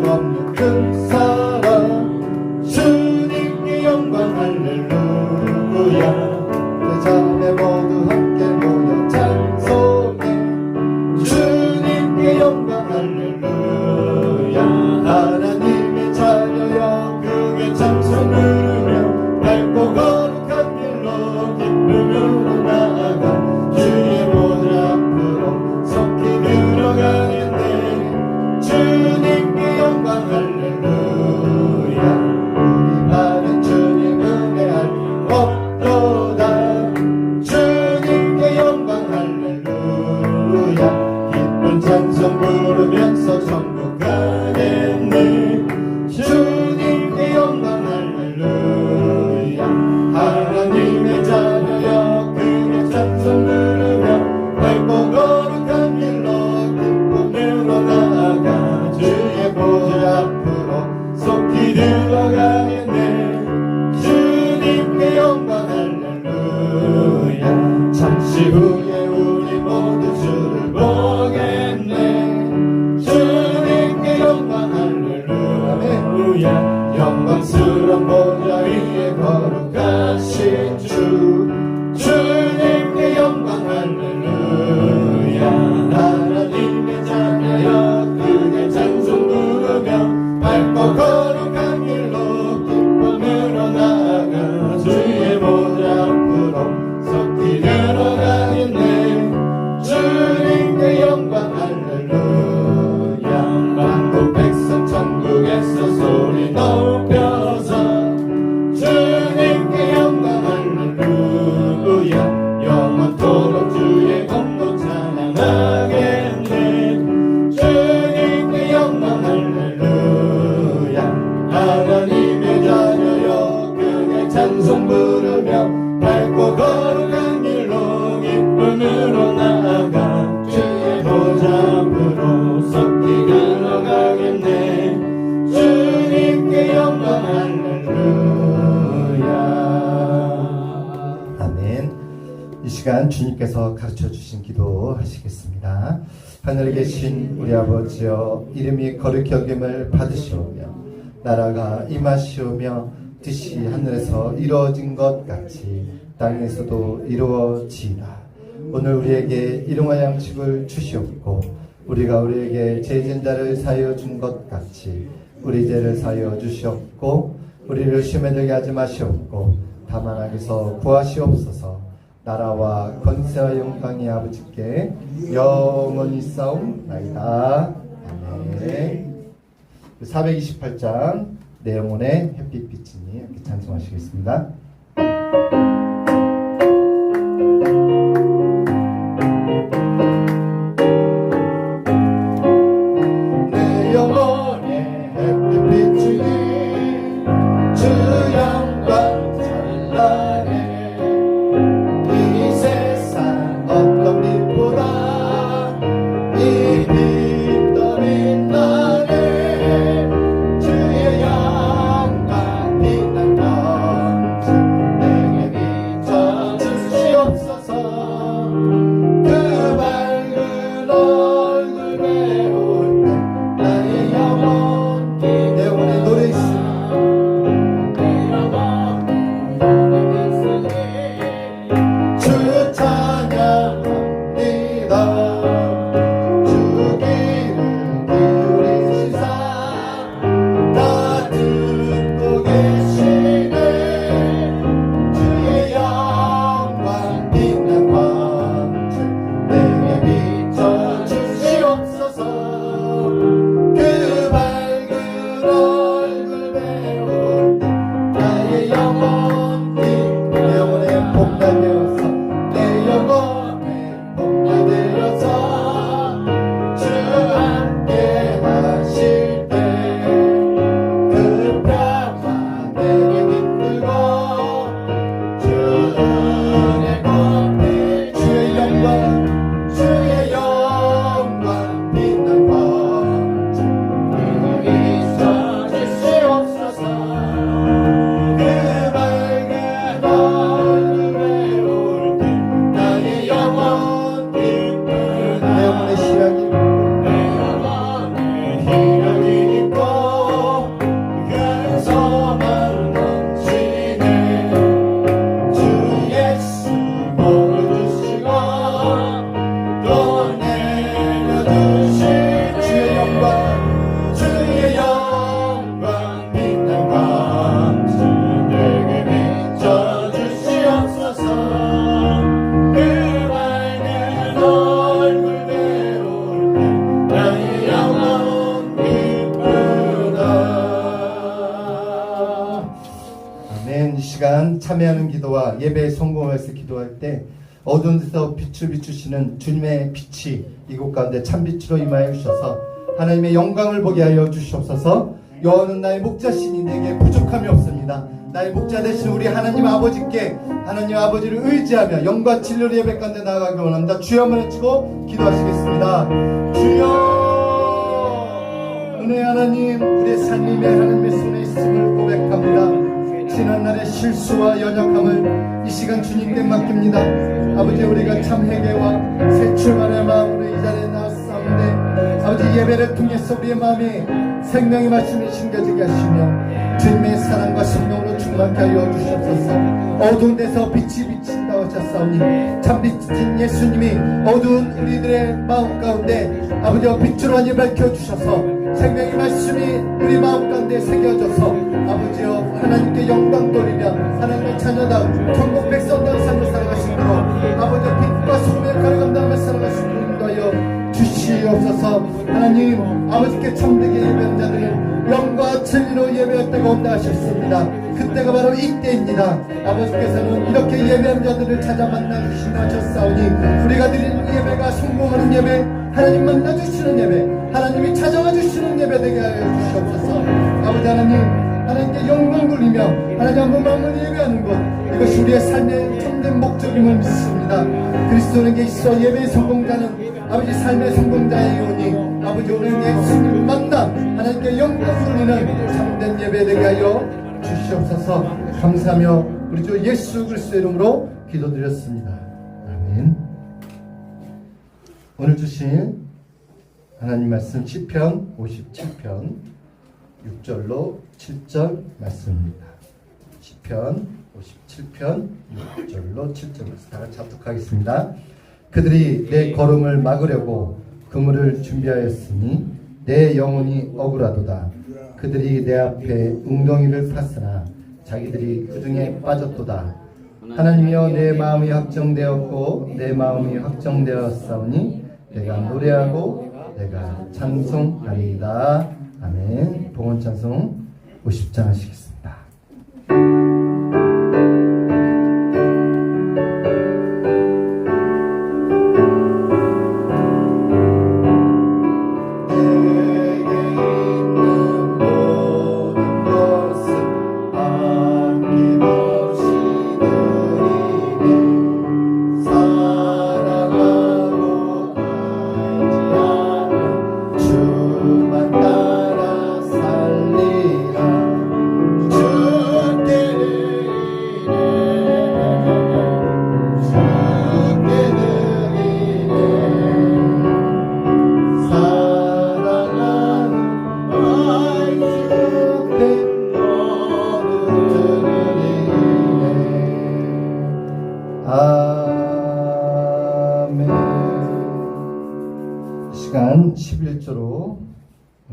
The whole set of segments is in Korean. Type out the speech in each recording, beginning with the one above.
없는 그 사랑 주님께 영광 할렐루야. 내 자매 모두 함께 모여 찬송해 주님께 영광 할렐루야. 하나님의 자녀여 크게 찬송 부르며 밝고 거룩한 길로 기쁨으로 나아가 주의 보좌 앞으로 속히 들어가겠네. 주님께 영광 할렐루야. 우리 많은 주님 은혜할 없도다. 주님께 영광 할렐루야. 기쁜 찬송 부르면서 천국 가겠네. 주님께 영광 할렐루야. 하나님의 자녀여 크게 찬송 부르며 밝고 거룩한 길로 기쁨으로 나아가 주의 보좌 앞으로 속히 들어가겠네. 주님께 영광 할렐루야. 잠시 후에 우리 모두 주를 보겠네. 주님께 영광 할렐루야. 영광스러운 보좌 위에 거룩하신 주 주님께 영광 할렐루야. 하나님의 자녀여 크게 찬송 부르며 밝고 거룩한 길로 기쁨으로 나아가 주의 보좌 앞으로 속히 들어가겠네. 주님께 영광 할렐루야. 만국 백성 천국에서 소리 높여서 주님께 영광 할렐루야. 영원토록 주의 공로 찬양하겠네. 주님께 영광 할렐루야. 하나님의 자녀여 크게 찬송 부르며 밝고 거룩한 길로 기쁨으로 나아가 주의 보좌 앞으로 속히 들어가겠네. 주님께 영광 할렐루야. 아멘. 이 시간 주님께서 가르쳐 주신 기도 하시겠습니다. 하늘에 계신 우리 아버지여, 이름이 거룩히 여김을 받으시오며 나라가 임하시오며 뜻이 하늘에서 이루어진 것 같이 땅에서도 이루어지이다. 오늘 우리에게 일용할 양식을 주시옵고 우리가 우리에게 죄진 자를 사하여 준 것 같이 우리 죄를 사하여 주시옵고 우리를 시험에 들게 하지 마시옵고 다만 악에서 구하시옵소서. 나라와 권세와 영광이 아버지께 영원히 싸움나이다. 아멘. 428장 내 영혼의 햇빛 비치니 이렇게 찬송하시겠습니다. 내 영혼의 햇빛 비치니 주 영광 찬란해. 이 세상 어떤 빛보다 이 빛 더 빛나네. 주의 영광 빛난 것이 내게 시간 참여하는 기도와 예배에 성공해서 기도할 때 어두운 데서 빛을 비추시는 주님의 빛이 이곳 가운데 참빛으로 임하여 주셔서 하나님의 영광을 보게 하여 주시옵소서. 여호와는 나의 목자시니 내게 부족함이 없습니다. 나의 목자 되신 우리 하나님 아버지께 하나님 아버지를 의지하며 영과 진리로 예배 가운데 나아가기 원합니다. 주여 한번 외치고 기도하시겠습니다. 주여, 은혜의 하나님, 우리의 삶이 하나님의 손에 있음을 고백합니다. 지난날의 실수와 연약함을 이 시간 주님께 맡깁니다. 아버지, 우리가 참 회개와 새 출발의 마음으로 이 자리에 나왔사온데 아버지, 예배를 통해서 우리의 마음이 생명의 말씀이 심겨지게 하시며 주님의 사랑과 성령으로 충만케 하여 주시옵소서. 어두운 데서 빛이 비친다 하셨사오니 참 빛인 예수님이 어두운 우리들의 마음 가운데 아버지와 빛으로 하니 밝혀주셔서 생명의 말씀이 우리 마음 가운데 새겨져서 아버지여 하나님께 영광 돌리며 하나님의 자녀다운 천국 백성다운 삶을 살아가시므로 아버지여 빛과 소금의 가를 감당하며 살아가시므로 인도하여 주시옵소서. 하나님 아버지께 참되게 예배한 자들은 영과 진리로 예배할 때가 온다 하셨습니다. 그때가 바로 이때입니다. 아버지께서는 이렇게 예배한 자들을 찾아 만나 주신다 하셨사오니 우리가 드리는 예배가 성공하는 예배, 하나님 만나 주시는 예배, 하나님이 찾아와 주시는 예배 되게 하여 주시옵소서. 아버지 하나님, 하나님께 영광 돌리며 하나님 한 마음을 예배하는 것, 이것이 우리의 삶의 참된 목적임을 믿습니다. 그리스도에게 있어 예배의 성공자는 아버지 삶의 성공자이오니 아버지 오늘 예수님을 만나 하나님께 영광 돌리는 참된 예배 되게 하여 주시옵소서. 감사하며 우리 주 예수 그리스도의 이름으로 기도드렸습니다. 아멘. 오늘 주신 하나님 말씀 시편 57편 6절로 7절 말씀입니다. 시편 57편 6절로 7절 말씀 다 같이 합독하겠습니다. 그들이 내 걸음을 막으려고 그물을 준비하였으니 내 영혼이 억울하도다. 그들이 내 앞에 웅덩이를 팠으나 자기들이 그 중에 빠졌도다. 하나님이여, 내 마음이 확정되었고 내 마음이 확정되었사오니 내가 노래하고 내가 찬송하리이다. 아멘. 봉헌 찬송 50장 하시겠습니다. 시간 11조로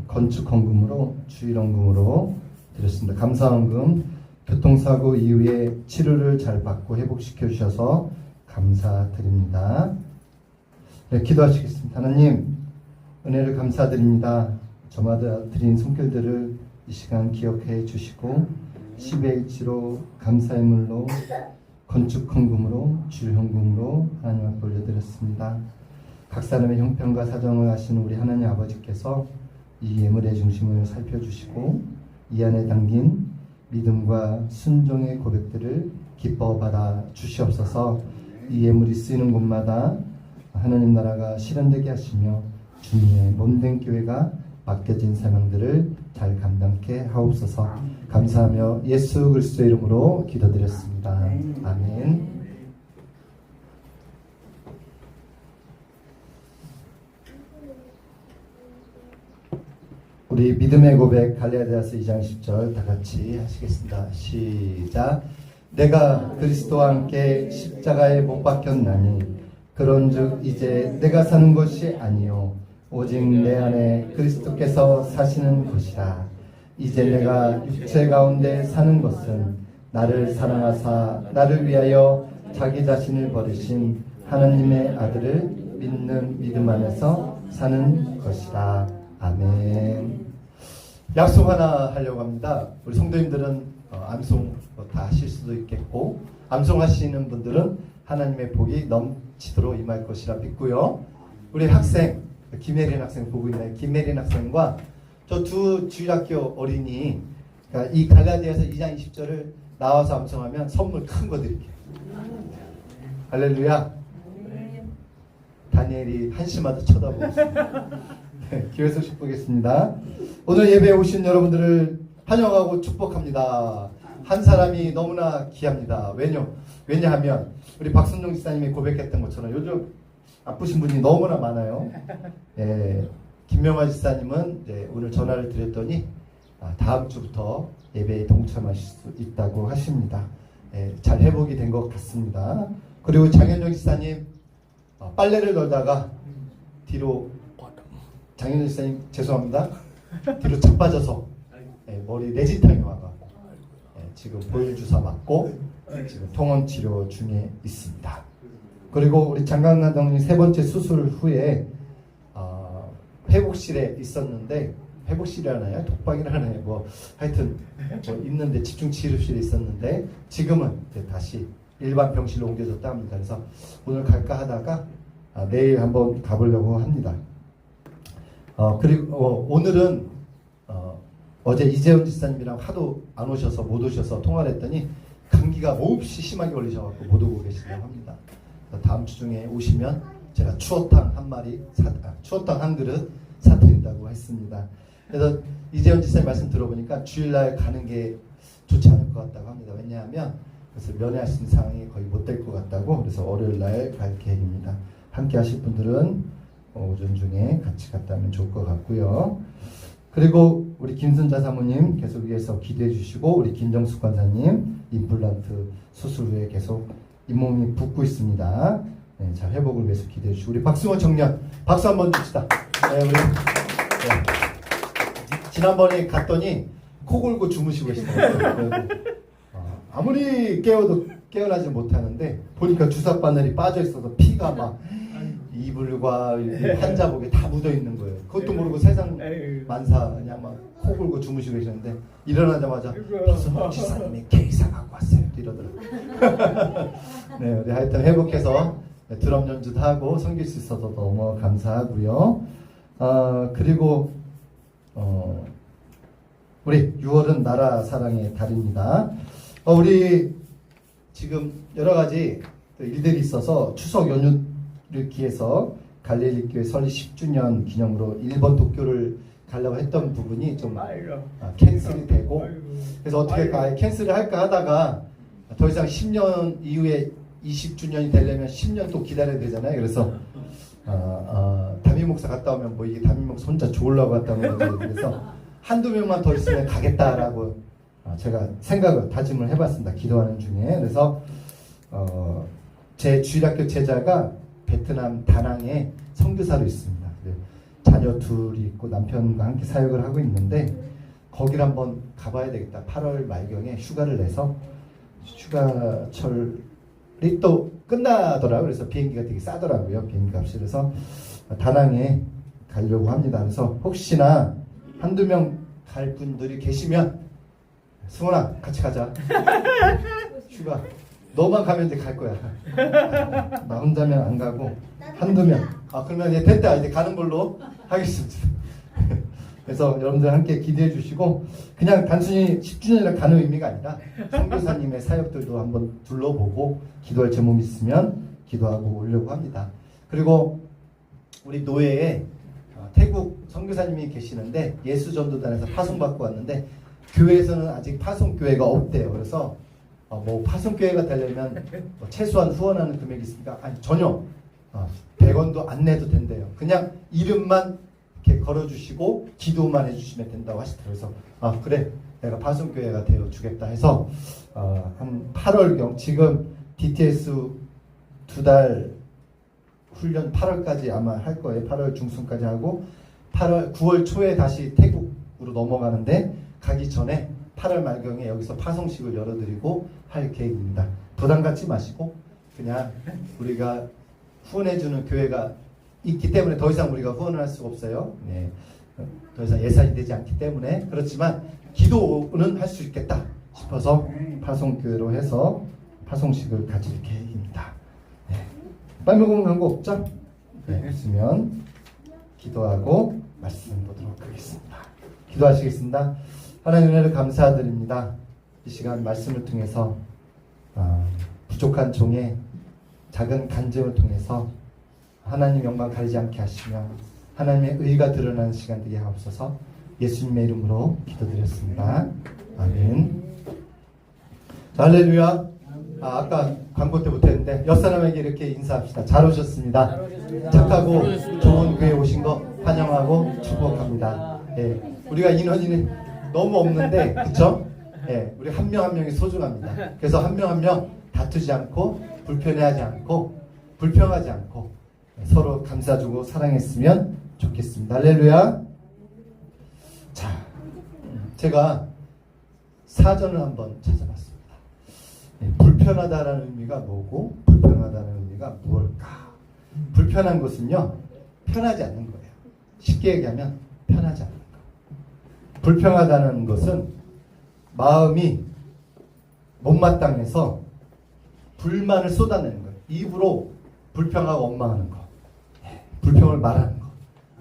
건축헌금으로 주일헌금으로 드렸습니다. 감사헌금 교통사고 이후에 치료를 잘 받고 회복시켜 주셔서 감사드립니다. 네, 기도하시겠습니다. 하나님, 은혜를 감사드립니다. 저마다 드린 손길들을 이 시간 기억해 주시고 10의 일치로 감사의 물로 건축헌금으로 주일헌금으로 하나님 앞에 올려드렸습니다. 각 사람의 형편과 사정을 아시는 우리 하나님 아버지께서 이 예물의 중심을 살펴주시고 이 안에 담긴 믿음과 순종의 고백들을 기뻐 받아 주시옵소서. 이 예물이 쓰이는 곳마다 하나님 나라가 실현되게 하시며 주님의 몸된 교회가 맡겨진 사명들을 잘 감당케 하옵소서. 감사하며 예수 그리스도의 이름으로 기도드렸습니다. 아멘. 우리 믿음의 고백 갈라디아서 2장 10절 다 같이 하시겠습니다. 시작. 내가 그리스도와 함께 십자가에 못 박혔나니 그런즉 이제 내가 사는 것이 아니요 오직 내 안에 그리스도께서 사시는 것이라. 이제 내가 육체 가운데 사는 것은 나를 사랑하사 나를 위하여 자기 자신을 버리신 하나님의 아들을 믿는 믿음 안에서 사는 것이라. 아멘. 약속 하나 하려고 합니다. 우리 성도님들은 암송 다 하실 수도 있겠고, 암송하시는 분들은 하나님의 복이 넘치도록 임할 것이라 믿고요. 우리 학생, 김혜린 학생 보고 있나요? 김혜린 학생과 저 두 주일학교 어린이, 그러니까 이 갈라디아서 2장 20절을 나와서 암송하면 선물 큰 거 드릴게요. 할렐루야. 다니엘이 한심하다 쳐다보고 있습니다. 네, 기회 소식 보겠습니다. 오늘 예배에 오신 여러분들을 환영하고 축복합니다. 한 사람이 너무나 귀합니다. 왜냐하면 우리 박순종 지사님이 고백했던 것처럼 요즘 아프신 분이 너무나 많아요. 예, 김명화 지사님은 오늘 전화를 드렸더니 다음 주부터 예배에 동참하실 수 있다고 하십니다. 예, 잘 회복이 된 것 같습니다. 그리고 장현종 지사님 빨래를 널다가 뒤로, 장현종 지사님 죄송합니다, 뒤로 자빠져서 머리 내진탕이 와가지고 지금 보일 주사 맞고 지금 통원 치료 중에 있습니다. 그리고 우리 장강남동님 세 번째 수술 후에 회복실에 있었는데, 회복실이라나요? 독방이라나요? 뭐 하여튼 있는데 집중치료실에 있었는데 지금은 다시 일반 병실로 옮겨졌다 합니다. 그래서 오늘 갈까 하다가 내일 한번 가보려고 합니다. 그리고 오늘은 어제 이재훈 지사님이랑 하도 안 오셔서 못 오셔서 통화를 했더니 감기가 몹시 심하게 걸리셔서 못 오고 계시다고 합니다. 다음 주 중에 오시면 제가 추어탕 추어탕 한 그릇 사드린다고 했습니다. 그래서 이재훈 지사님 말씀 들어보니까 주일날 가는 게 좋지 않을 것 같다고 합니다. 왜냐하면 그래서 면회할 수 있는 상황이 거의 못 될 것 같다고, 그래서 월요일날 갈 계획입니다. 함께 하실 분들은 오전 중에 같이 갔다 면 좋을 것 같고요. 그리고 우리 김순자 사모님 계속해서 기대해 주시고, 우리 김정숙 관사님 임플란트 수술 후에 계속 잇몸이 붓고 있습니다. 네, 잘 회복을 위해서 기대해 주시고, 우리 박승원 청년 박수 한번 줍시다. 네, 지난번에 갔더니 코 골고 주무시고 계시더라고요. 아무리 깨워도 깨어나지 못하는데 보니까 주사 바늘이 빠져 있어서 피가 막 이불과 환자복에 다 묻어 있는 거예요. 그것도 모르고 세상 만사 그냥 막 코 골고 주무시고 계셨는데 일어나자마자 박순원 지사님이 케이사 갖고 왔어요 이러더라고요. 네, 우리 하여튼 회복해서 드럼 연주도 하고 섬길 수 있어서 너무 감사하고요. 그리고 우리 6월은 나라 사랑의 달입니다. 우리 지금 여러 가지 일들이 있어서 추석 연휴를 기해서 갈릴리 교회 설립 10주년 기념으로 일본 도쿄를 가려고 했던 부분이 좀 캔슬이 되고, 그래서 어떻게 캔슬을 할까 하다가 더 이상 10년 이후에 20주년이 되려면 10년 또 기다려야 되잖아요. 그래서 담임 목사 갔다 오면 뭐 이게 담임 목사 혼자 좋으려고 갔다는 거죠. 그래서 한두 명만 더 있으면 가겠다라고 제가 생각을 다짐을 해봤습니다. 기도하는 중에. 그래서 제 주일학교 제자가 베트남 다낭에 선교사로 있습니다. 자녀 둘이 있고 남편과 함께 사역을 하고 있는데 거기를 한번 가봐야 되겠다. 8월 말경에 휴가를 내서, 휴가철이 또 끝나더라고요. 그래서 비행기가 되게 싸더라고요. 비행기 값이. 그래서 다낭에 가려고 합니다. 그래서 혹시나 한두 명 갈 분들이 계시면 승원아 같이 가자. 휴가 너만 가면 이제 갈 거야. 나 혼자면 안 가고 한두 명. 그러면 이제 됐다. 이제 가는 걸로 하겠습니다. 그래서 여러분들 함께 기대해 주시고, 그냥 단순히 10주년이라 가는 의미가 아니라 선교사님의 사역들도 한번 둘러보고 기도할 제목이 있으면 기도하고 오려고 합니다. 그리고 우리 노예에 태국 선교사님이 계시는데 예수전도단에서 파송받고 왔는데 교회에서는 아직 파송교회가 없대요. 그래서 뭐 파송교회가 되려면 뭐 최소한 후원하는 금액이 있으니까 전혀 100원도 안 내도 된대요. 그냥 이름만 이렇게 걸어주시고 기도만 해주시면 된다고 하시더라고요. 그래서 그래 내가 파송교회가 되어주겠다 해서 한 8월경 지금 DTS 2달 훈련 8월까지 아마 할 거예요. 8월 중순까지 하고 9월 초에 다시 태국으로 넘어가는데 가기 전에 8월 말경에 여기서 파송식을 열어드리고 할 계획입니다. 부담 갖지 마시고 그냥 우리가 후원해주는 교회가 있기 때문에 더 이상 우리가 후원을 할 수가 없어요. 네. 더 이상 예산이 되지 않기 때문에 그렇지만 기도는 할 수 있겠다 싶어서 파송교회로 해서 파송식을 가질 계획입니다. 네. 빨리 먹으면 광고 없죠? 네, 했으면 기도하고 말씀 보도록 하겠습니다. 기도하시겠습니다. 하나님 은혜를 감사드립니다. 이 시간 말씀을 통해서 부족한 종의 작은 간증을 통해서 하나님 영광 가리지 않게 하시며 하나님의 의가 드러나는 시간 되게 하옵소서. 예수님의 이름으로 기도드렸습니다. 아멘. 할렐루야. 아까 광고 때 못했는데 옆 사람에게 이렇게 인사합시다. 잘 오셨습니다. 착하고 좋은 교회에 오신 거 환영하고 축복합니다. 예, 우리가 인원이 너무 없는데 그렇죠? 예, 우리 한 명 한 명이 소중합니다. 그래서 한 명 한 명 다투지 않고 불편해하지 않고 불평하지 않고 서로 감싸주고 사랑했으면 좋겠습니다. 할렐루야. 자, 제가 사전을 한번 찾아봤습니다. 네, 불편하다라는 의미가 뭐고 불편하다는 의미가 무엇일까? 불편한 것은요, 편하지 않는 거예요. 쉽게 얘기하면 편하지 않는 거. 불평하다는 것은 마음이 못마땅해서 불만을 쏟아내는 거예요. 입으로 불평하고 원망하는 거, 불평을 말하는 거,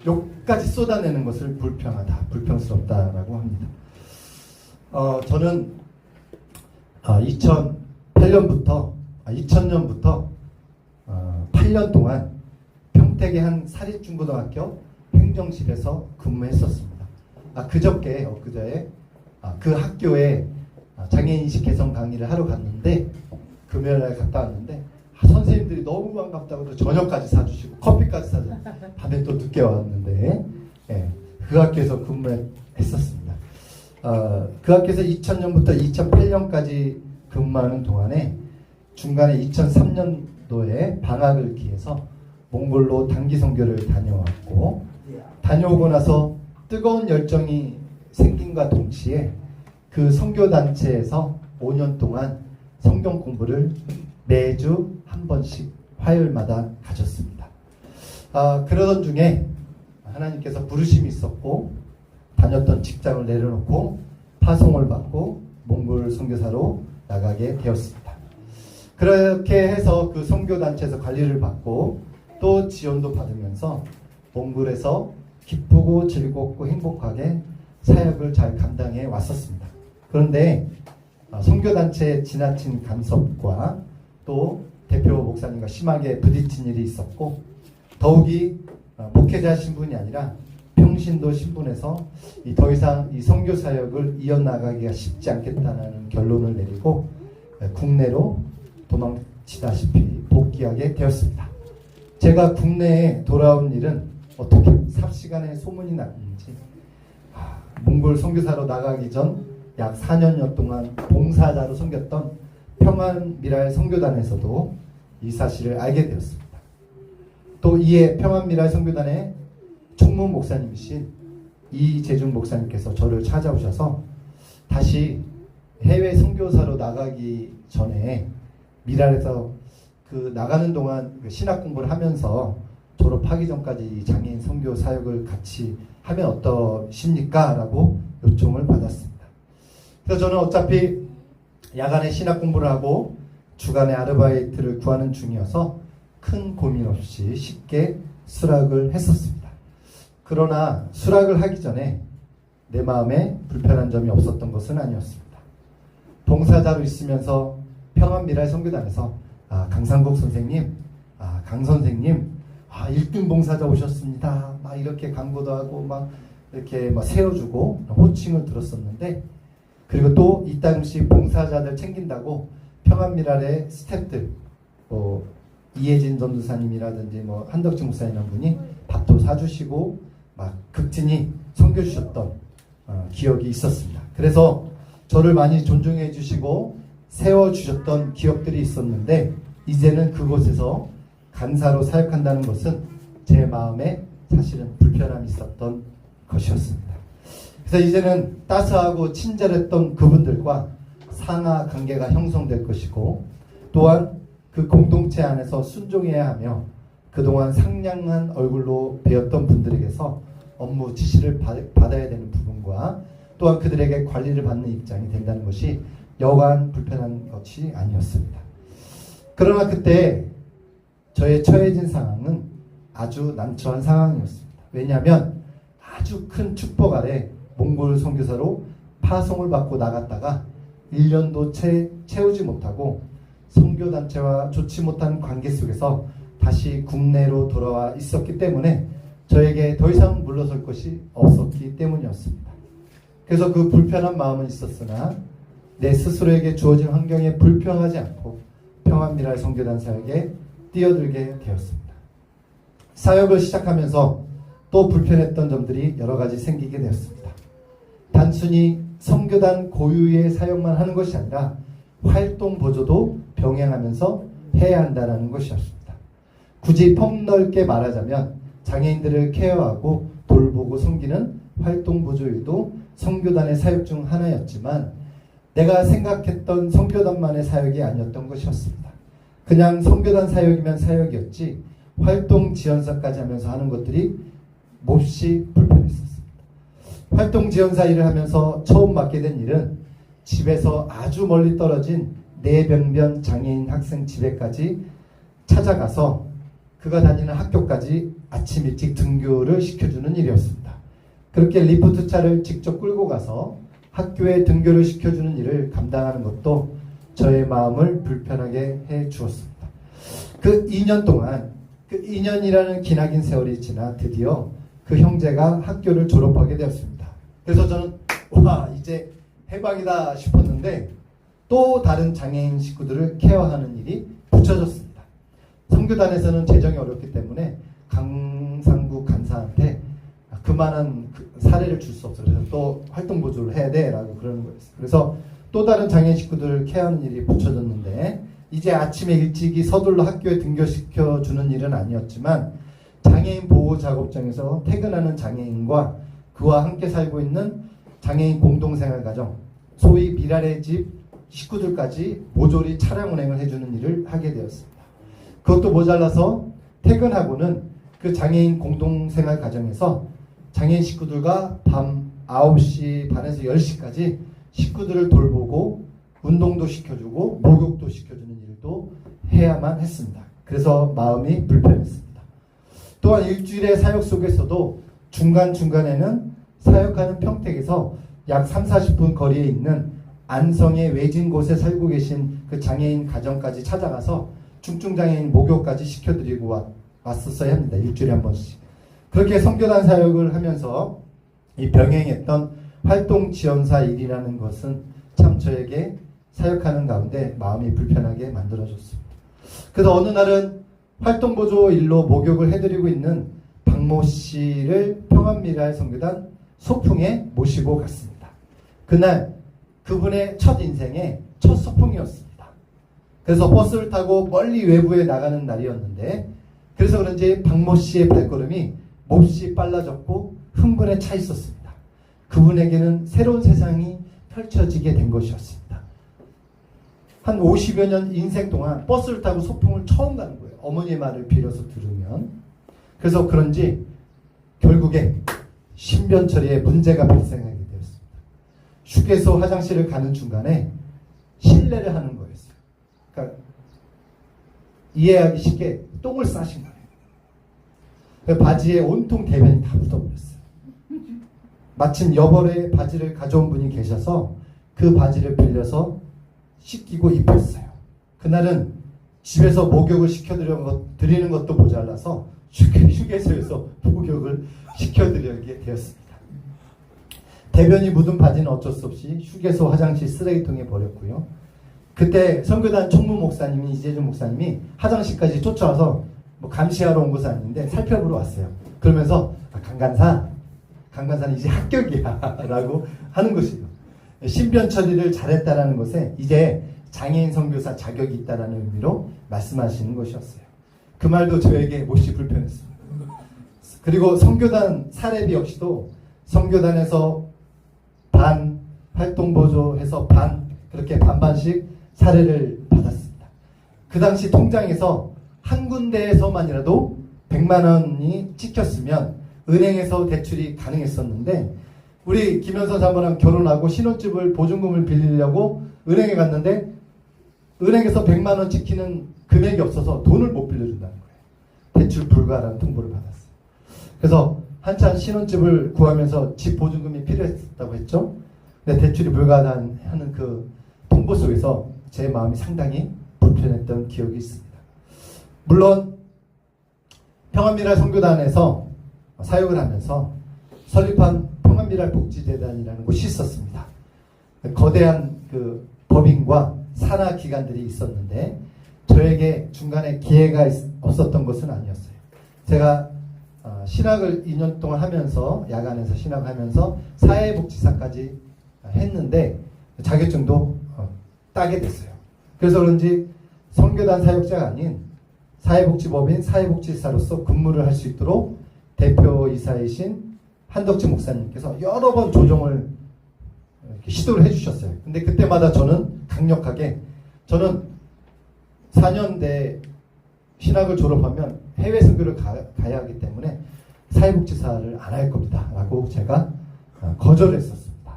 욕까지 쏟아내는 것을 불평하다, 불평스럽다라고 합니다. 저는 2008년부터 2000년부터 8년 동안 평택의 한 사립중고등학교 행정실에서 근무했었습니다. 엊그저에 그 학교에 장애인식 개선 강의를 하러 갔는데 금요일날 갔다 왔는데 선생님들이 너무 반갑다고 저녁까지 사주시고 커피까지 사주시고 밤에 또 늦게 왔는데 예, 그 학교에서 근무했었습니다. 그 학교에서 2000년부터 2008년까지 근무하는 동안에 중간에 2003년도에 방학을 기해서 몽골로 단기 선교를 다녀왔고 다녀오고 나서 뜨거운 열정이 생긴과 동시에 그 선교단체에서 5년 동안 성경 공부를 매주 한 번씩 화요일마다 가졌습니다. 그러던 중에 하나님께서 부르심이 있었고 다녔던 직장을 내려놓고 파송을 받고 몽골 선교사로 나가게 되었습니다. 그렇게 해서 그 선교단체에서 관리를 받고 또 지원도 받으면서 몽골에서 기쁘고 즐겁고 행복하게 사역을 잘 감당해 왔었습니다. 그런데 선교단체의 지나친 간섭과 또 대표 목사님과 심하게 부딪힌 일이 있었고 더욱이 목회자 신분이 아니라 평신도 신분에서 더 이상 이 선교 사역을 이어나가기가 쉽지 않겠다는 결론을 내리고 국내로 도망치다시피 복귀하게 되었습니다. 제가 국내에 돌아온 일은 어떻게 삽시간에 소문이 났는지 몽골 선교사로 나가기 전 약 4년여 동안 봉사자로 섬겼던 평안미랄 선교단에서도 이 사실을 알게 되었습니다. 또 이에 평안미랄 선교단의 총무 목사님이신 이재중 목사님께서 저를 찾아오셔서 다시 해외 선교사로 나가기 전에 미랄에서 그 나가는 동안 그 신학 공부를 하면서 졸업하기 전까지 장애인 선교 사역을 같이 하면 어떠십니까? 라고 요청을 받았습니다. 그래서 저는 어차피 야간에 신학 공부를 하고 주간에 아르바이트를 구하는 중이어서 큰 고민 없이 쉽게 수락을 했었습니다. 그러나 수락을 하기 전에 내 마음에 불편한 점이 없었던 것은 아니었습니다. 봉사자로 있으면서 평안미랄 선교단에서 강상국 선생님, 강 선생님, 1등 봉사자 오셨습니다. 막 이렇게 광고도 하고 막 이렇게 막 세워주고 호칭을 들었었는데 그리고 또 이 당시 봉사자들 챙긴다고 평안미랄의 스태프들 이혜진 전도사님이라든지 한덕진 목사님 한 분이 밥도 사주시고 막 극진히 섬겨주셨던 기억이 있었습니다. 그래서 저를 많이 존중해 주시고 세워주셨던 기억들이 있었는데 이제는 그곳에서 간사로 사역한다는 것은 제 마음에 사실은 불편함이 있었던 것이었습니다. 그래서 이제는 따스하고 친절했던 그분들과 상하 관계가 형성될 것이고 또한 그 공동체 안에서 순종해야 하며 그동안 상냥한 얼굴로 배웠던 분들에게서 업무 지시를 받아야 되는 부분과 또한 그들에게 관리를 받는 입장이 된다는 것이 여간 불편한 것이 아니었습니다. 그러나 그때 저의 처해진 상황은 아주 난처한 상황이었습니다. 왜냐하면 아주 큰 축복 아래 몽골 선교사로 파송을 받고 나갔다가 1년도 채우지 못하고 선교단체와 좋지 못한 관계 속에서 다시 국내로 돌아와 있었기 때문에 저에게 더 이상 물러설 것이 없었기 때문이었습니다. 그래서 그 불편한 마음은 있었으나 내 스스로에게 주어진 환경에 불평하지 않고 평안미랄 선교단 사역에 뛰어들게 되었습니다. 사역을 시작하면서 또 불편했던 점들이 여러 가지 생기게 되었습니다. 단순히 선교단 고유의 사역만 하는 것이 아니라 활동 보조도 병행하면서 해야 한다는 것이었습니다. 굳이 폭넓게 말하자면 장애인들을 케어하고 돌보고 섬기는 활동 보조일도 선교단의 사역 중 하나였지만 내가 생각했던 선교단만의 사역이 아니었던 것이었습니다. 그냥 선교단 사역이면 사역이었지 활동 지원사까지 하면서 하는 것들이 몹시 불편했었습니다. 활동 지원사 일을 하면서 처음 맡게 된 일은 집에서 아주 멀리 떨어진 내병변 장애인 학생 집에까지 찾아가서 그가 다니는 학교까지 아침 일찍 등교를 시켜주는 일이었습니다. 그렇게 리프트 차를 직접 끌고 가서 학교에 등교를 시켜주는 일을 감당하는 것도 저의 마음을 불편하게 해 주었습니다. 그 2년 동안, 그 2년이라는 기나긴 세월이 지나 드디어 그 형제가 학교를 졸업하게 되었습니다. 그래서 저는 와 이제 해방이다 싶었는데 또 다른 장애인 식구들을 케어하는 일이 붙여졌습니다. 선교단에서는 재정이 어렵기 때문에 강상국 간사한테 그만한 사례를 줄 수 없어. 그래서 또 활동 보조를 해야 돼 라고 그러는 거였어요. 그래서 또 다른 장애인 식구들을 케어하는 일이 붙여졌는데 이제 아침에 일찍이 서둘러 학교에 등교시켜주는 일은 아니었지만 장애인 보호 작업장에서 퇴근하는 장애인과 그와 함께 살고 있는 장애인 공동생활가정 소위 미랄의 집 식구들까지 모조리 차량 운행을 해주는 일을 하게 되었습니다. 그것도 모자라서 퇴근하고는 그 장애인 공동생활 가정에서 장애인 식구들과 밤 9시 반에서 10시까지 식구들을 돌보고 운동도 시켜주고 목욕도 시켜주는 일도 해야만 했습니다. 그래서 마음이 불편했습니다. 또한 일주일의 사역 속에서도 중간중간에는 사역하는 평택에서 약 30-40분 거리에 있는 안성의 외진 곳에 살고 계신 그 장애인 가정까지 찾아가서 중증장애인 목욕까지 시켜드리고 왔었어야 합니다. 일주일에 한 번씩. 그렇게 선교단 사역을 하면서 이 병행했던 활동 지원사 일이라는 것은 참 저에게 사역하는 가운데 마음이 불편하게 만들어줬습니다. 그래서 어느 날은 활동보조 일로 목욕을 해드리고 있는 박모 씨를 평안미랄 선교단 소풍에 모시고 갔습니다. 그날 그분의 첫 인생의 첫 소풍이었습니다. 그래서 버스를 타고 멀리 외부에 나가는 날이었는데 그래서 그런지 박모 씨의 발걸음이 몹시 빨라졌고 흥분에 차 있었습니다. 그분에게는 새로운 세상이 펼쳐지게 된 것이었습니다. 한 50여 년 인생 동안 버스를 타고 소풍을 처음 가는 거예요. 어머니의 말을 빌어서 들으면. 그래서 그런지 결국에 신변처리에 문제가 발생하게 되었습니다. 휴게소 화장실을 가는 중간에 실례를 하는 거였어요. 그러니까 이해하기 쉽게 똥을 싸신 거예요. 그 바지에 온통 대변이 다 묻어버렸어요. 마침 여벌의 바지를 가져온 분이 계셔서 그 바지를 빌려서 씻기고 입혔어요. 그날은 집에서 목욕을 시켜드리는 것도 모자라서 휴게소에서 목욕을 시켜드리게 되었습니다. 대변이 묻은 바지는 어쩔 수 없이 휴게소 화장실 쓰레기통에 버렸고요. 그때 선교단 총무 목사님이 이재준 목사님이 화장실까지 쫓아와서 뭐 감시하러 온 것은 아닌데 살펴보러 왔어요. 그러면서 강간사는 이제 합격이야 라고 하는 것이에요. 신변 처리를 잘했다라는 것에 이제 장애인 선교사 자격이 있다라는 의미로 말씀하시는 것이었어요. 그 말도 저에게 몹시 불편했습니다. 그리고 선교단 사례비 역시도 선교단에서 반 활동보조해서 반 그렇게 반반씩 사례를 받았습니다. 그 당시 통장에서 한 군데에서만이라도 100만 원이 찍혔으면 은행에서 대출이 가능했었는데 우리 김현선 사모랑 결혼하고 신혼집을 보증금을 빌리려고 은행에 갔는데 은행에서 100만 원 지키는 금액이 없어서 돈을 못 빌려준다는 거예요. 대출 불가라는 통보를 받았어요. 그래서 한참 신혼집을 구하면서 집 보증금이 필요했다고 했죠. 근데 대출이 불가하다는 그 통보 속에서 제 마음이 상당히 불편했던 기억이 있습니다. 물론 평안미랄 선교단에서 사역을 하면서 설립한 평안미랄 복지재단이라는 곳이 있었습니다. 거대한 그 법인과 산하 기관들이 있었는데 저에게 중간에 기회가 없었던 것은 아니었어요. 제가 신학을 2년 동안 하면서 야간에서 신학을 하면서 사회복지사까지 했는데 자격증도 따게 됐어요. 그래서 그런지 선교단 사역자가 아닌 사회복지법인 사회복지사로서 근무를 할 수 있도록 대표이사이신 한덕지 목사님께서 여러 번 조정을 시도를 해주셨어요. 근데 그때마다 저는 강력하게 저는 4년대 신학을 졸업하면 해외 선교를 가야 하기 때문에 사회복지사를 안 할 겁니다 라고 제가 거절했었습니다.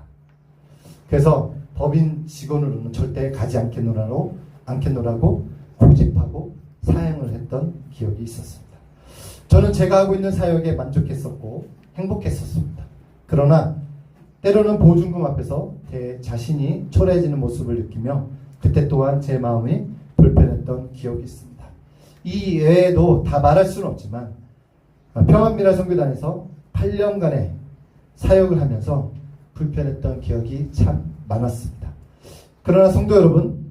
그래서 법인 직원으로는 절대 가지 않겠노라고 고집하고 사양을 했던 기억이 있었습니다. 저는 제가 하고 있는 사역에 만족했었고 행복했었습니다. 그러나 때로는 보증금 앞에서 제 자신이 초라해지는 모습을 느끼며 그때 또한 제 마음이 불편했던 기억이 있습니다. 이 외에도 다 말할 수는 없지만 평안미랄 선교단에서 8년간의 사역을 하면서 불편했던 기억이 참 많았습니다. 그러나 성도 여러분,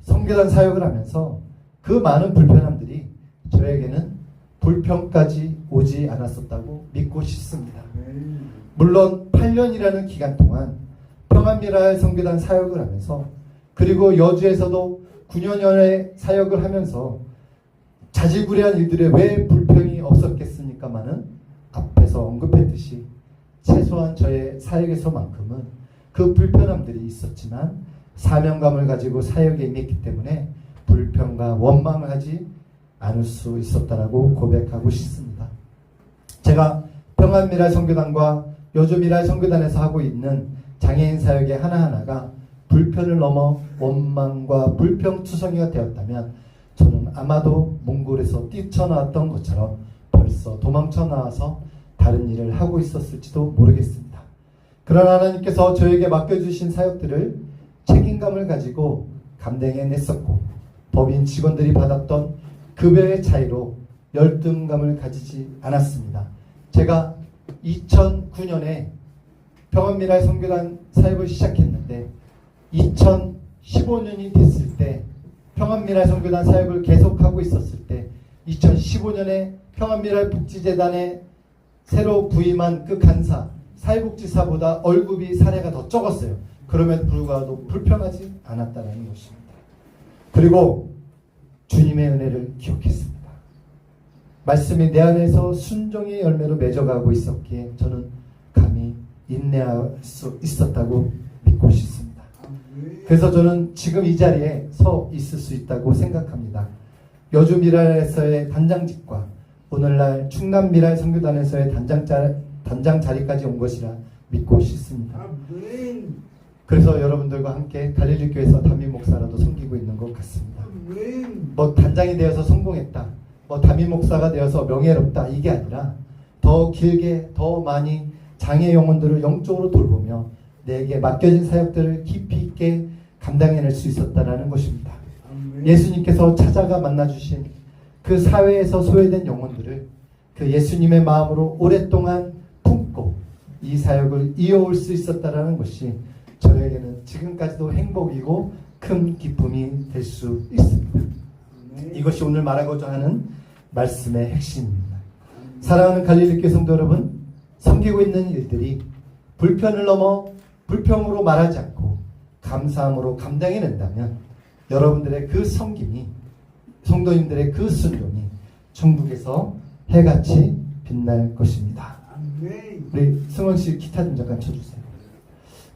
선교단 사역을 하면서 그 많은 불편함들이 저에게는 불평까지 오지 않았었다고 믿고 싶습니다. 물론 8년이라는 기간 동안 평안미랄 선교단 사역을 하면서 그리고 여주에서도 9년여의 사역을 하면서 자질구레한 일들에 왜 불평이 없었겠습니까마는 앞에서 언급했듯이 최소한 저의 사역에서만큼은 그 불편함들이 있었지만 사명감을 가지고 사역에 임했기 때문에 불평과 원망을 하지 않을 수 있었다라고 고백하고 싶습니다. 제가 평안미랄 선교단과 여주미랄 선교단에서 하고 있는 장애인 사역의 하나하나가 불편을 넘어 원망과 불평투성이가 되었다면 저는 아마도 몽골에서 뛰쳐나왔던 것처럼 벌써 도망쳐 나와서 다른 일을 하고 있었을지도 모르겠습니다. 그러나 하나님께서 저에게 맡겨주신 사역들을 책임감을 가지고 감당해냈었고 법인 직원들이 받았던 급여의 차이로 열등감을 가지지 않았습니다. 제가 2009년에 평안미랄 선교단 사역을 시작했는데 2015년이 됐을 때 평안미랄 선교단 사역을 계속하고 있었을 때 2015년에 평안미랄 복지재단에 새로 부임한 그 간사 사회복지사보다 월급이 사례가 더 적었어요. 그럼에도 불구하고 불평하지 않았다는 것입니다. 그리고 주님의 은혜를 기억했습니다. 말씀이 내 안에서 순종의 열매로 맺어가고 있었기에 저는 감히 인내할 수 있었다고 믿고 싶습니다. 그래서 저는 지금 이 자리에 서 있을 수 있다고 생각합니다. 여주미랄에서의 단장직과 오늘날 충남미랄 선교단에서의 단장 자리까지 온 것이라 믿고 싶습니다. 그래서 여러분들과 함께 갈릴리교회에서 담임 목사라도 섬기고 있는 것 같습니다. 뭐 단장이 되어서 성공했다, 뭐 담임 목사가 되어서 명예롭다, 이게 아니라 더 길게 더 많이 장애 영혼들을 영적으로 돌보며 내게 맡겨진 사역들을 깊이 있게 감당해낼 수 있었다라는 것입니다. 예수님께서 찾아가 만나주신 그 사회에서 소외된 영혼들을 그 예수님의 마음으로 오랫동안 품고 이 사역을 이어올 수 있었다라는 것이 저에게는 지금까지도 행복이고 큰 기쁨이 될 수 있습니다. 이것이 오늘 말하고자 하는 말씀의 핵심입니다. 사랑하는 갈릴리교회 성도 여러분, 섬기고 있는 일들이 불편을 넘어 불평으로 말하지 않고 감사함으로 감당해낸다면 여러분들의 그 섬김이, 성도님들의 그 순종이 천국에서 해같이 빛날 것입니다. 우리 승원씨 기타 좀 잠깐 쳐주세요.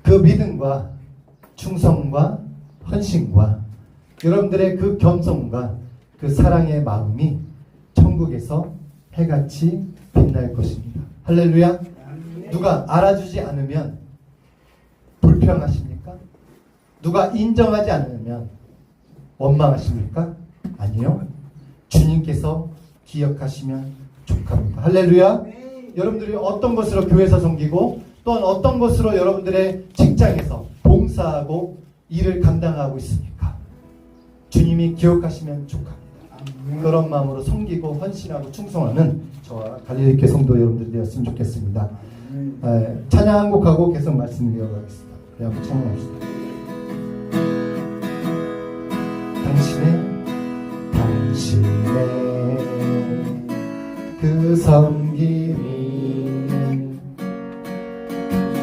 그 믿음과 충성과 헌신과 여러분들의 그 겸손과 그 사랑의 마음이 천국에서 해같이 빛날 것입니다. 할렐루야. 누가 알아주지 않으면 불평하십니까? 누가 인정하지 않으면 원망하십니까? 아니요. 주님께서 기억하시면 족합니다. 할렐루야. 여러분들이 어떤 것으로 교회에서 섬기고 또한 어떤 것으로 여러분들의 직장에서 봉사하고 일을 감당하고 있습니까? 주님이 기억하시면 족합니다. 그런 마음으로 섬기고 헌신하고 충성하는 저와 갈릴리교회 성도 여러분들이 되었으면 좋겠습니다. 찬양 한 곡하고 계속 말씀 이어가겠습니다. 네, 한번 찬양합시다. 당신의 그 섬김이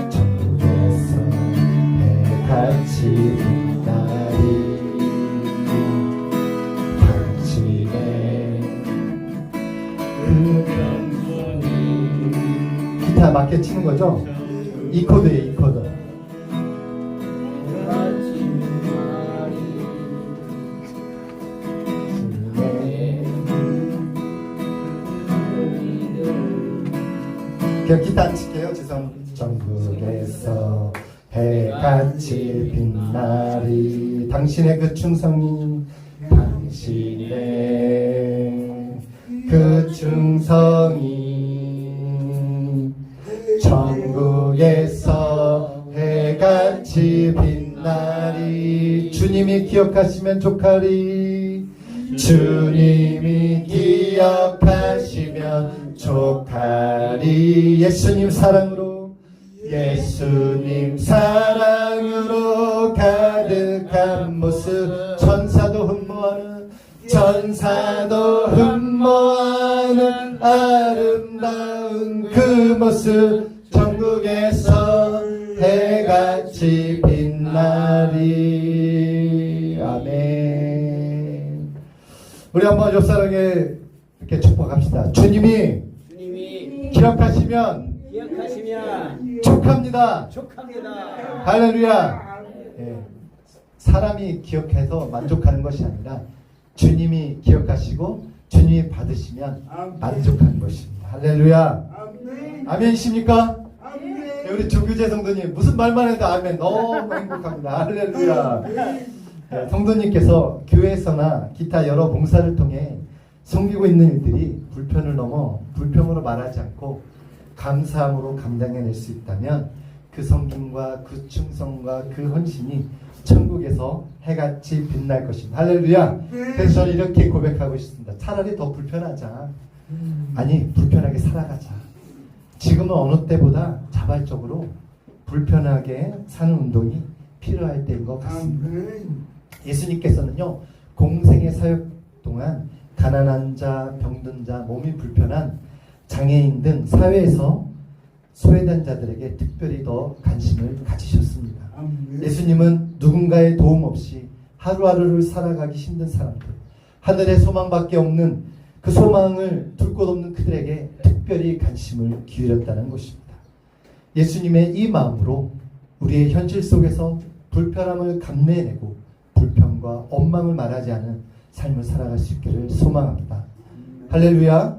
천국에서 해같이 빛나리. 당신의 그 명분이 기타 맞게 치는 거죠? 이 코드예요, 이 코드. 기타 안 칠게요. 죄송합니다. 전국에서 해같이 빛나리. 당신의 그 충성이, 당신의 그 충성이 전국에서 해같이 빛나리. 주님이 기억하시면 족하리. 주님이 기억하시면 족하리. 예수님 사랑으로, 예수님 사랑으로 가득한 모습. 천사도 흠모하는 아름다운 그 모습. 천국에서 해같이 빛나리. 아멘. 우리 한번 옆사람에게 이렇게 축복합시다. 주님이 기억하시면 족합니다. 할렐루야. 사람이 기억해서 만족하는 것이 아니라 주님이 기억하시고 주님이 받으시면 만족하는 것입니다. 할렐루야. 아멘이십니까? 우리 조규재 성도님 무슨 말만 해도 아멘. 너무 행복합니다. 할렐루야. 성도님께서 교회에서나 기타 여러 봉사를 통해 섬기고 있는 일들이 불편을 넘어 불평으로 말하지 않고 감사함으로 감당해낼 수 있다면 그 섬김과 그 충성과 그 헌신이 천국에서 해같이 빛날 것입니다. 할렐루야. 그래서 저는 이렇게 고백하고 싶습니다. 차라리 더 불편하자. 아니, 불편하게 살아가자. 지금은 어느 때보다 자발적으로 불편하게 사는 운동이 필요할 때인 것 같습니다. 예수님께서는요, 공생의 사역 동안 가난한 자, 병든 자, 몸이 불편한 장애인 등 사회에서 소외된 자들에게 특별히 더 관심을 가지셨습니다. 예수님은 누군가의 도움 없이 하루하루를 살아가기 힘든 사람들, 하늘의 소망밖에 없는 그 소망을 둘 곳 없는 그들에게 특별히 관심을 기울였다는 것입니다. 예수님의 이 마음으로 우리의 현실 속에서 불편함을 감내해내고 불평과 원망을 말하지 않은 삶을 살아갈 수 있기를 소망합니다. 할렐루야.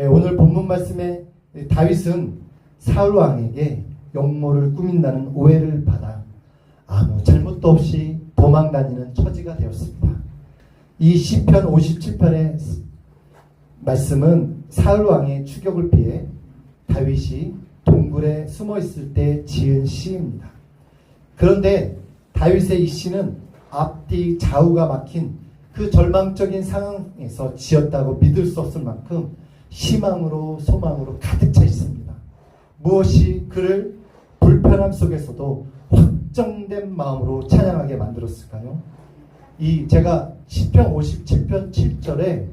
오늘 본문 말씀에 다윗은 사울 왕에게 역모를 꾸민다는 오해를 받아 아무 잘못도 없이 도망다니는 처지가 되었습니다. 이 시편 57편의 말씀은 사울 왕의 추격을 피해 다윗이 동굴에 숨어 있을 때 지은 시입니다. 그런데 다윗의 이 시는 앞뒤 좌우가 막힌 그 절망적인 상황에서 지었다고 믿을 수 없을 만큼 희망으로 소망으로 가득 차 있습니다. 무엇이 그를 불편함 속에서도 확정된 마음으로 찬양하게 만들었을까요? 제가 시편 57편 7절에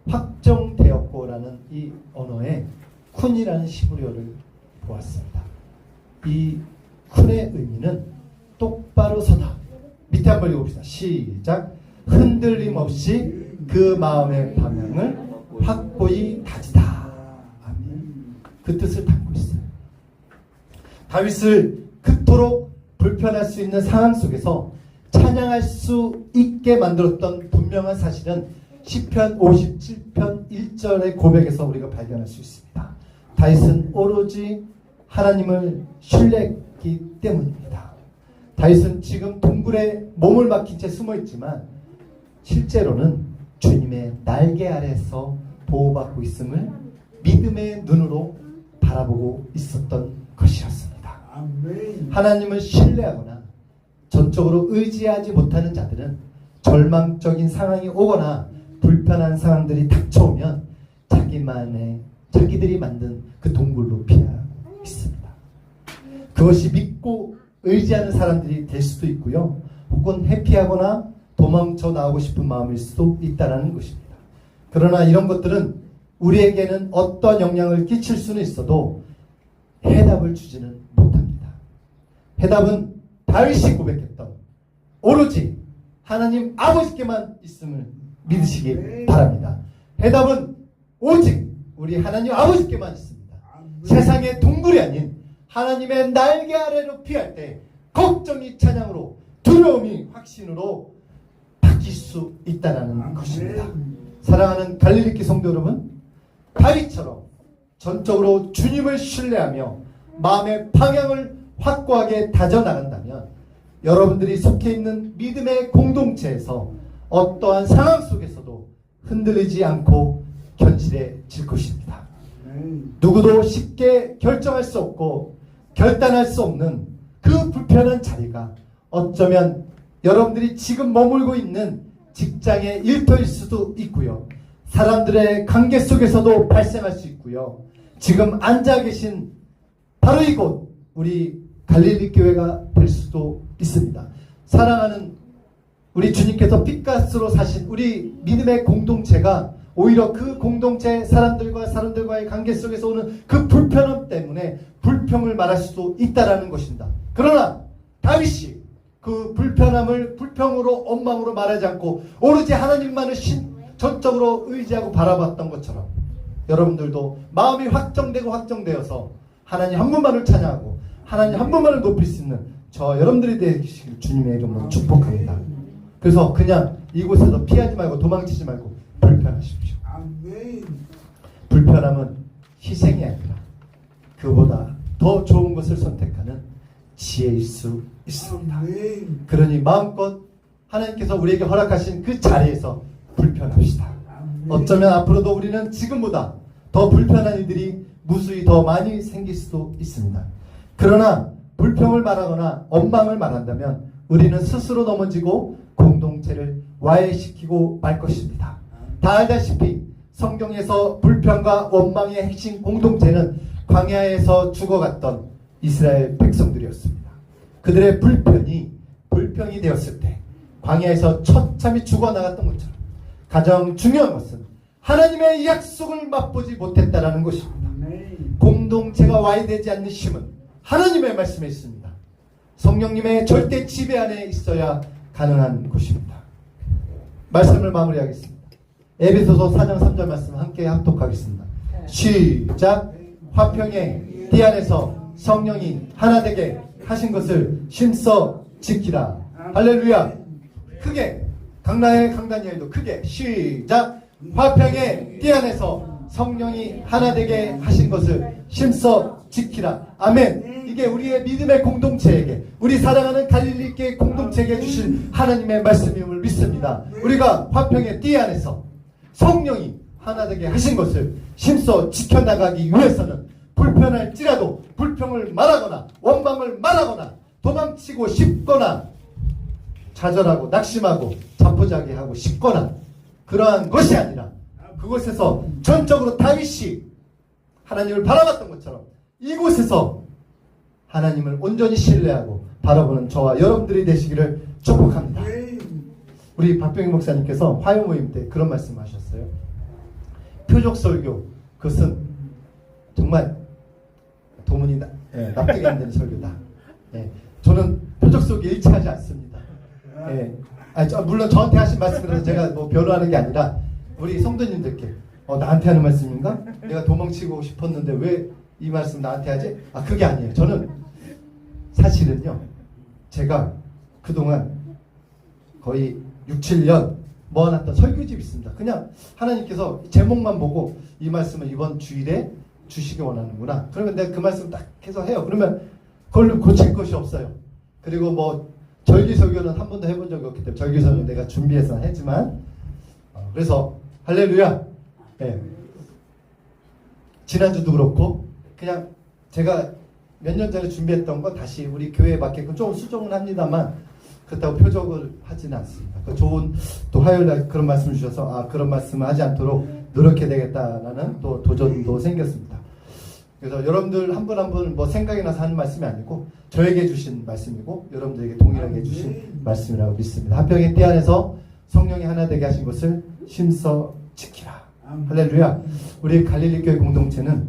확정되었고라는 이 언어에 쿤이라는 히브리어를 보았습니다. 이 쿤의 의미는 똑바로 서다. 밑에 한번 읽어봅시다. 시작. 흔들림 없이 그 마음의 방향을 확고히 다지다. 아멘. 그 뜻을 담고 있어요. 다윗을 그토록 불편할 수 있는 상황 속에서 찬양할 수 있게 만들었던 분명한 사실은 시편 57편 1절의 고백에서 우리가 발견할 수 있습니다. 다윗은 오로지 하나님을 신뢰했기 때문입니다. 다윗은 지금 동굴에 몸을 박힌 채 숨어있지만 실제로는 주님의 날개 아래서 보호받고 있음을 믿음의 눈으로 바라보고 있었던 것이었습니다. 하나님을 신뢰하거나 전적으로 의지하지 못하는 자들은 절망적인 상황이 오거나 불편한 상황들이 닥쳐오면 자기들이 만든 그 동굴로 피하고 있습니다. 그것이 믿고 의지하는 사람들이 될 수도 있고요. 혹은 회피하거나 도망쳐 나오고 싶은 마음일 수도 있다는 것입니다. 그러나 이런 것들은 우리에게는 어떤 영향을 끼칠 수는 있어도 해답을 주지는 못합니다. 해답은 다윗이 고백했던 오로지 하나님 아버지께만 있음을 믿으시기 바랍니다. 해답은 오직 우리 하나님 아버지께만 있습니다. 세상의 동굴이 아닌 하나님의 날개 아래로 피할 때 걱정이 찬양으로, 두려움이 확신으로 바뀔 수 있다는 것입니다. 사랑하는 갈릴리 성도 여러분, 다윗처럼 전적으로 주님을 신뢰하며 마음의 방향을 확고하게 다져나간다면 여러분들이 속해 있는 믿음의 공동체에서 어떠한 상황 속에서도 흔들리지 않고 견실해질 것입니다. 누구도 쉽게 결정할 수 없고 결단할 수 없는 그 불편한 자리가 어쩌면 여러분들이 지금 머물고 있는 직장의 일터일 수도 있고요. 사람들의 관계 속에서도 발생할 수 있고요. 지금 앉아 계신 바로 이곳 우리 갈릴리 교회가 될 수도 있습니다. 사랑하는 우리 주님께서 빛가스로 사신 우리 믿음의 공동체가 오히려 그 공동체 사람들과의 관계 속에서 오는 그 불편함 때문에 불평을 말할 수도 있다라는 것입니다. 그러나 다윗이 그 불편함을 불평으로 원망으로 말하지 않고 오로지 하나님만을 전적으로 의지하고 바라봤던 것처럼 여러분들도 마음이 확정되어서 하나님 한 분만을 찬양하고 하나님 한 분만을 높일 수 있는 저 여러분들이 되시길 주님의 이름으로 축복합니다. 그래서 그냥 이곳에서 피하지 말고 도망치지 말고 불편하십시오. 불편함은 희생이 아니라 그보다 더 좋은 것을 선택하는 지혜일 수 있습니다. 그러니 마음껏 하나님께서 우리에게 허락하신 그 자리에서 불편합시다. 어쩌면 앞으로도 우리는 지금보다 더 불편한 일들이 무수히 더 많이 생길 수도 있습니다. 그러나 불평을 말하거나 원망을 말한다면 우리는 스스로 넘어지고 공동체를 와해시키고 말 것입니다. 다 알다시피 성경에서 불평과 원망의 핵심 공동체는 광야에서 죽어갔던 이스라엘 백성들이었습니다. 그들의 불평이 되었을 때 광야에서 처참히 죽어나갔던 것처럼 가장 중요한 것은 하나님의 약속을 맛보지 못했다는 것입니다. 공동체가 와해되지 않는 힘은 하나님의 말씀에 있습니다. 성령님의 절대 지배 안에 있어야 가능한 것입니다. 말씀을 마무리하겠습니다. 에베소서 4장 3절 말씀 함께 합독하겠습니다. 시작. 화평의 띠 안에서 성령이 하나 되게 하신 것을 심써 지키라. 할렐루야. 크게 강다니엘도 크게 시작. 화평의 띠 안에서 성령이 하나 되게 하신 것을 심써 지키라. 아멘. 이게 우리의 믿음의 공동체에게, 우리 사랑하는 갈릴리교회 공동체에게 주신 하나님의 말씀임을 믿습니다. 우리가 화평의 띠 안에서 성령이 하나 되게 하신 것을 심써 지켜나가기 위해서는 불편할지라도 불평을 말하거나 원망을 말하거나 도망치고 싶거나 좌절하고 낙심하고 자포자기하고 싶거나 그러한 것이 아니라 그곳에서 전적으로 다윗이 하나님을 바라봤던 것처럼 이곳에서 하나님을 온전히 신뢰하고 바라보는 저와 여러분들이 되시기를 축복합니다. 우리 박병희 목사님께서 화요 모임 때 그런 말씀하셨어요. 표적 설교, 그것은 정말 도문이 납득이 안 되는 설교다. 저는 표적 설교 일치하지 않습니다. 물론 저한테 하신 말씀이라서 제가 뭐 변호하는 게 아니라 우리 성도님들께 나한테 하는 말씀인가? 내가 도망치고 싶었는데 왜 이 말씀 나한테 하지? 그게 아니에요. 저는 사실은요, 제가 그동안 거의 6, 7년 모아놨던 설교집이 있습니다. 그냥 하나님께서 제목만 보고 이 말씀을 이번 주일에 주시기 원하는구나. 그러면 내가 그 말씀 딱 해서 해요. 그러면 그걸로 고칠 것이 없어요. 그리고 뭐 절기설교는 한 번도 해본 적이 없기 때문에 절기설교는 내가 준비해서 했지만 그래서 할렐루야. 네. 지난주도 그렇고 그냥 제가 몇 년 전에 준비했던 거 다시 우리 교회에 맞게끔 좀 수정은 합니다만 그렇다고 표적을 하지는 않습니다. 그 좋은 또 화요일날 그런 말씀을 주셔서 그런 말씀을 하지 않도록 노력해야 되겠다라는 또 도전도 생겼습니다. 그래서 여러분들 한 분 한 분 뭐 생각이 나서 하는 말씀이 아니고 저에게 주신 말씀이고 여러분들에게 동일하게 주신 말씀이라고 믿습니다. 한평의 띠 안에서 성령이 하나 되게 하신 것을 심써 지키라. 할렐루야. 우리 갈릴리 교회 공동체는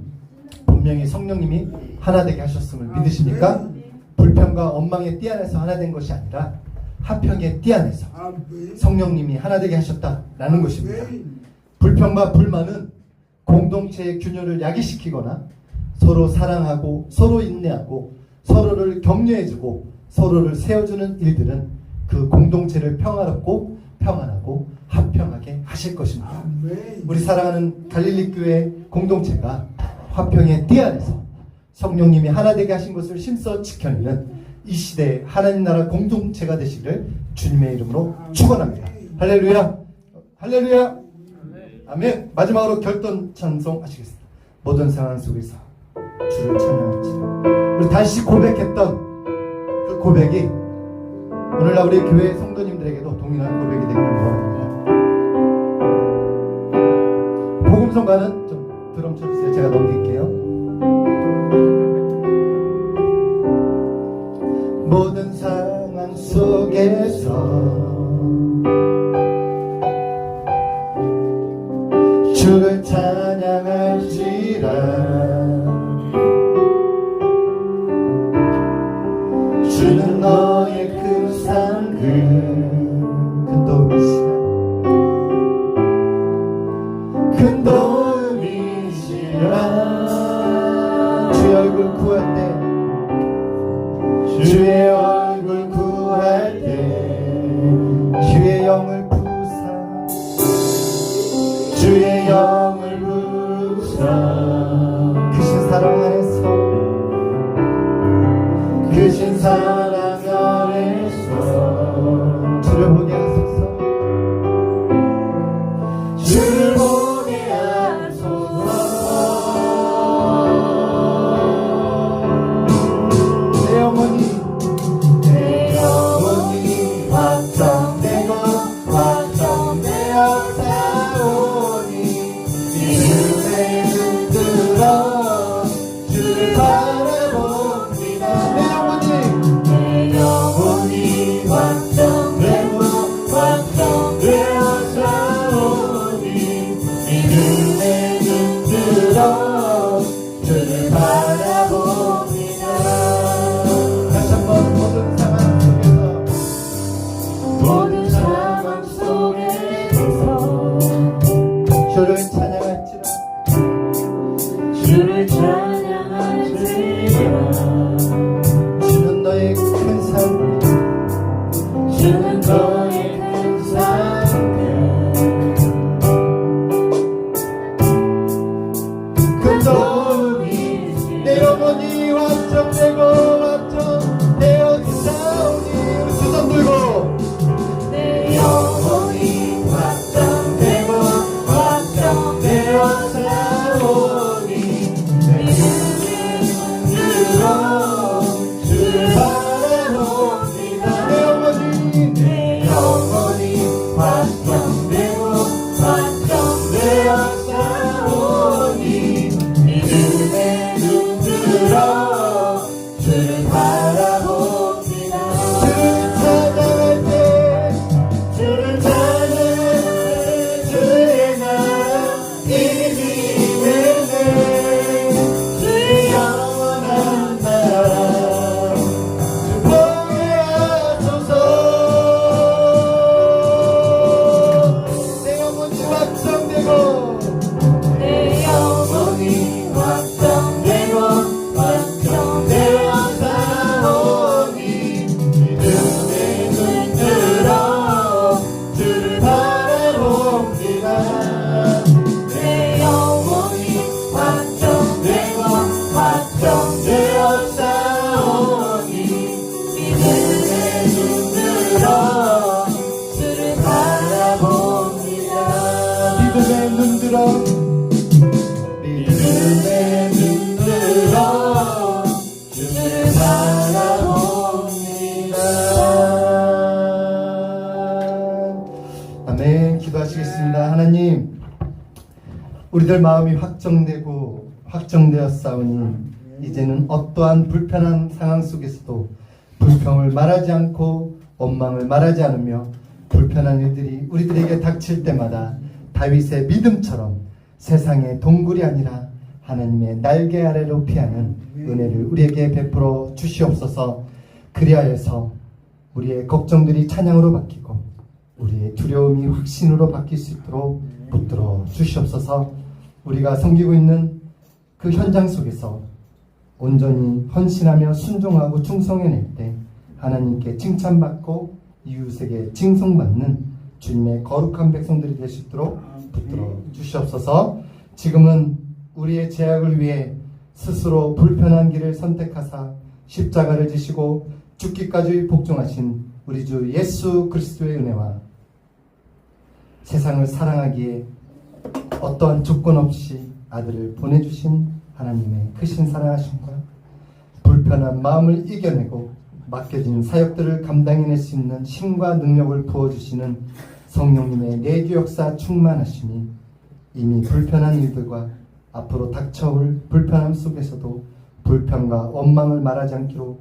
분명히 성령님이 하나 되게 하셨음을 믿으십니까? 불평과 원망의 띠 안에서 하나 된 것이 아니라 화평의 띠 안에서 성령님이 하나 되게 하셨다라는 것입니다. 불평과 불만은 공동체의 균열을 야기시키거나 서로 사랑하고 서로 인내하고 서로를 격려해주고 서로를 세워주는 일들은 그 공동체를 평화롭고 평안하고 화평하게 하실 것입니다. 우리 사랑하는 갈릴리 교회 공동체가 화평의 띠 안에서 성령님이 하나 되게 하신 것을 심써 지켜내는 이 시대의 하나님 나라 공동체가 되시기를 주님의 이름으로 축원합니다. 할렐루야. 할렐루야. 아멘. 마지막으로 결론 찬송 하시겠습니다. 모든 상황 속에서 주를 찬양할지라. 우리 다시 고백했던 그 고백이 오늘날 우리 교회 성도님들에게도 동일한 고백이 되기를 원합니다. 복음성가는 좀 드럼 쳐주세요. 제가 넘길게요. 모든 상황 속에서 주를 찬양할지라. 주는 너의 큰 상급 큰 도움이시라. 큰 도움이시라. 주의 얼굴 구할 때 주의 얼굴 구할 때 주의 영을 부사 주의 영을 부사 크신 사랑 안에서 크신 사랑 안에서 아멘. 기도하시겠습니다. 하나님, 우리들 마음이 확정되었사오니 이제는 어떠한 불편한 상황 속에서도 불평을 말하지 않고 원망을 말하지 않으며 불편한 일들이 우리들에게 닥칠 때마다 다윗의 믿음처럼 세상의 동굴이 아니라 하나님의 날개 아래로 피하는 은혜를 우리에게 베풀어 주시옵소서. 그리하여서 우리의 걱정들이 찬양으로 바뀌고 우리의 두려움이 확신으로 바뀔 수 있도록 붙들어 주시옵소서. 우리가 섬기고 있는 그 현장 속에서 온전히 헌신하며 순종하고 충성해낼 때 하나님께 칭찬받고 이웃에게 칭송받는 주님의 거룩한 백성들이 될 수 있도록 붙들어 주시옵소서. 지금은 우리의 죄악을 위해 스스로 불편한 길을 선택하사 십자가를 지시고 죽기까지 복종하신 우리 주 예수 그리스도의 은혜와 세상을 사랑하기에 어떠한 조건 없이 아들을 보내주신 하나님의 크신 사랑하심과 불편한 마음을 이겨내고 맡겨진 사역들을 감당해낼 수 있는 힘과 능력을 부어주시는 성령님의 내주 역사 충만하심이 이미 불편한 일들과 앞으로 닥쳐올 불편함 속에서도 불평과 원망을 말하지 않기로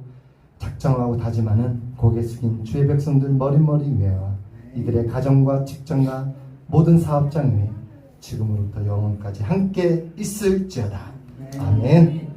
작정하고 다짐하는 고개 숙인 주의 백성들 머리머리 위에와 이들의 가정과 직장과 모든 사업장 위에 지금으로부터 영원까지 함께 있을지어다. 아멘.